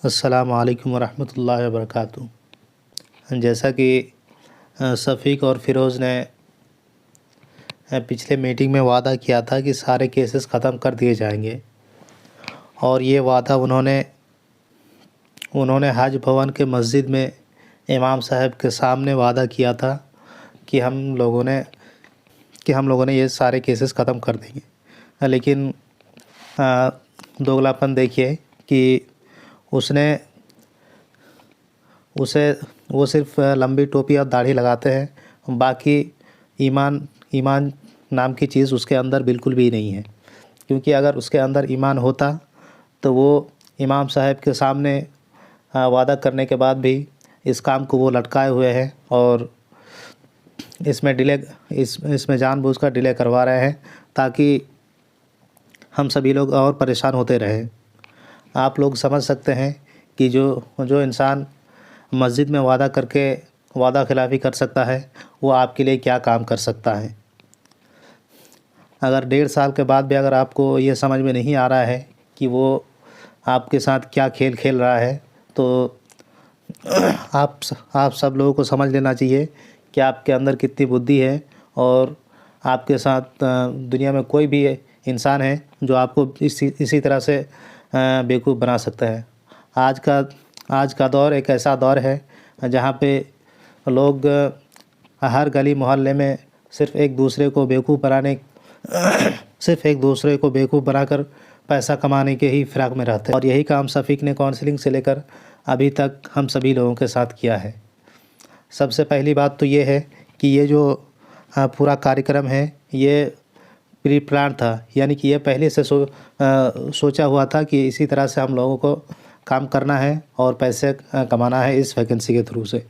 अस्सलामु अलैकुम वरहमतुल्लाहि वबरकातुहू। जैसा कि शफ़ीक और फ़िरोज़ ने पिछले मीटिंग में वादा किया था कि सारे केसेस ख़त्म कर दिए जाएंगे, और ये वादा उन्होंने हज भवन के मस्जिद में इमाम साहब के सामने वादा किया था कि हम लोगों ने ये सारे केसेस ख़त्म कर देंगे। लेकिन दोगलापन देखिए कि वो सिर्फ़ लंबी टोपी और दाढ़ी लगाते हैं, बाकी ईमान नाम की चीज़ उसके अंदर बिल्कुल भी नहीं है। क्योंकि अगर उसके अंदर ईमान होता तो वो इमाम साहब के सामने वादा करने के बाद भी इस काम को वो लटकाए हुए हैं और इसमें जानबूझकर डिले करवा रहे हैं ताकि हम सभी लोग और परेशान होते रहें। आप लोग समझ सकते हैं कि जो इंसान मस्जिद में वादा करके वादा खिलाफ़ी कर सकता है, वो आपके लिए क्या काम कर सकता है। अगर 1.5 साल के बाद भी अगर आपको ये समझ में नहीं आ रहा है कि वो आपके साथ क्या खेल खेल रहा है, तो आप सब लोगों को समझ लेना चाहिए कि आपके अंदर कितनी बुद्धि है, और आपके साथ दुनिया में कोई भी इंसान है जो आपको इसी तरह से बेवकूफ़ बना सकता है। आज का दौर एक ऐसा दौर है जहाँ पे लोग हर गली मोहल्ले में सिर्फ़ एक दूसरे को बेवकूफ़ बनाकर पैसा कमाने के ही फिराक में रहते हैं। और यही काम शफ़ीक ने काउंसलिंग से लेकर अभी तक हम सभी लोगों के साथ किया है। सबसे पहली बात तो ये है कि ये जो पूरा कार्यक्रम है, ये प्री प्लान था, यानी कि ये पहले से सोचा हुआ था कि इसी तरह से हम लोगों को काम करना है और पैसे कमाना है इस वैकेंसी के थ्रू से।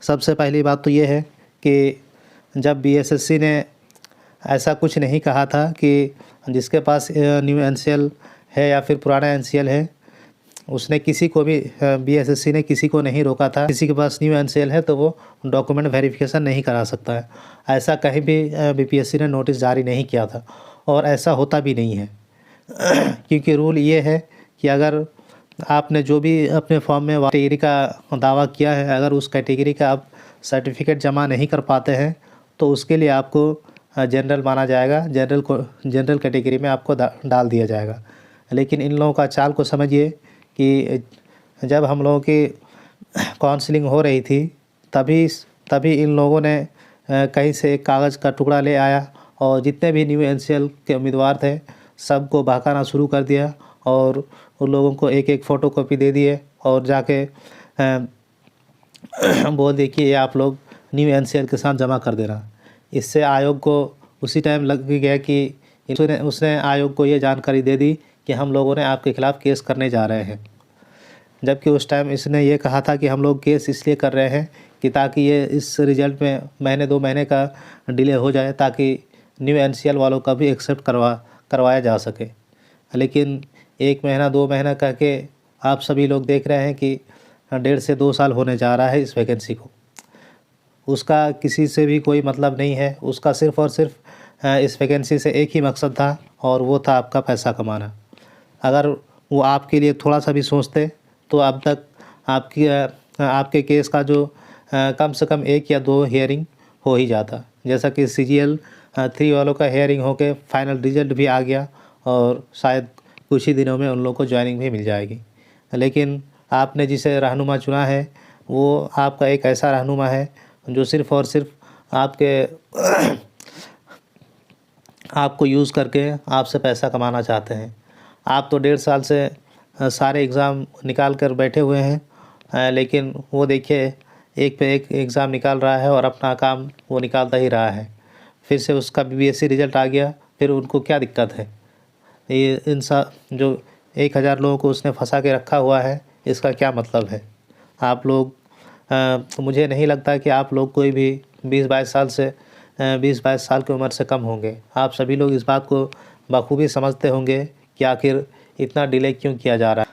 सबसे पहली बात तो ये है कि जब बीएसएससी ने ऐसा कुछ नहीं कहा था कि जिसके पास न्यू एनसीएल है या फिर पुराना एनसीएल है, उसने किसी को भी बीएसएससी ने किसी को नहीं रोका था। किसी के पास न्यू एनसीएल है तो वो डॉक्यूमेंट वेरिफिकेशन नहीं करा सकता है। ऐसा कहीं भी बीपीएससी ने नोटिस जारी नहीं किया था, और ऐसा होता भी नहीं है। क्योंकि रूल ये है कि अगर आपने जो भी अपने फॉर्म में कैटेगरी का दावा किया है, अगर उस कैटेगरी का आप सर्टिफिकेट जमा नहीं कर पाते हैं तो उसके लिए आपको जनरल माना जाएगा, जनरल कैटेगरी में आपको डाल दिया जाएगा। लेकिन इन लोगों का चाल को समझिए कि जब हम लोगों की काउंसलिंग हो रही थी तभी इन लोगों ने कहीं से एक कागज़ का टुकड़ा ले आया और जितने भी न्यू एनसीएल के उम्मीदवार थे सबको बहकाना शुरू कर दिया, और उन लोगों को एक फ़ोटोकॉपी दे दिए और जाके बोल दिए कि ये आप लोग न्यू एनसीएल के साथ जमा कर देना। इससे आयोग को उसी टाइम लग भी गया कि उसने आयोग को ये जानकारी दे दी कि हम लोगों ने आपके ख़िलाफ़ केस करने जा रहे हैं। जबकि उस टाइम इसने ये कहा था कि हम लोग केस इसलिए कर रहे हैं कि ताकि ये इस रिज़ल्ट में महीने 2 महीने का डिले हो जाए, ताकि न्यू एनसीएल वालों का भी एक्सेप्ट करवाया जा सके। लेकिन 1 महीना 2 महीना कह के आप सभी लोग देख रहे हैं कि 1.5 से 2 साल होने जा रहा है इस वैकेंसी को। उसका किसी से भी कोई मतलब नहीं है। उसका सिर्फ़ और सिर्फ इस वैकेंसी से एक ही मकसद था, और वो था आपका पैसा कमाना। अगर वो आपके लिए थोड़ा सा भी सोचते तो अब तक आपके केस का जो कम से कम 1 या 2 हियरिंग हो ही जाता। जैसा कि CGL 3 वालों का हियरिंग होके फाइनल रिजल्ट भी आ गया, और शायद कुछ ही दिनों में उन लोगों को ज्वाइनिंग भी मिल जाएगी। लेकिन आपने जिसे रहनुमा चुना है वो आपका एक ऐसा रहनुमा है जो सिर्फ़ और सिर्फ आपको यूज़ करके आपसे पैसा कमाना चाहते हैं। आप तो 1.5 साल से सारे एग्ज़ाम निकाल कर बैठे हुए हैं, लेकिन वो देखिए एक पे एक एग्ज़ाम निकाल रहा है और अपना काम वो निकालता ही रहा है। फिर से उसका बीपीएससी रिज़ल्ट आ गया, फिर उनको क्या दिक्कत है। ये जो 1000 लोगों को उसने फंसा के रखा हुआ है, इसका क्या मतलब है। आप लोग मुझे नहीं लगता कि आप लोग कोई भी 20-22 साल की उम्र से कम होंगे। आप सभी लोग इस बात को बखूबी समझते होंगे कि आखिर इतना डिले क्यों किया जा रहा है।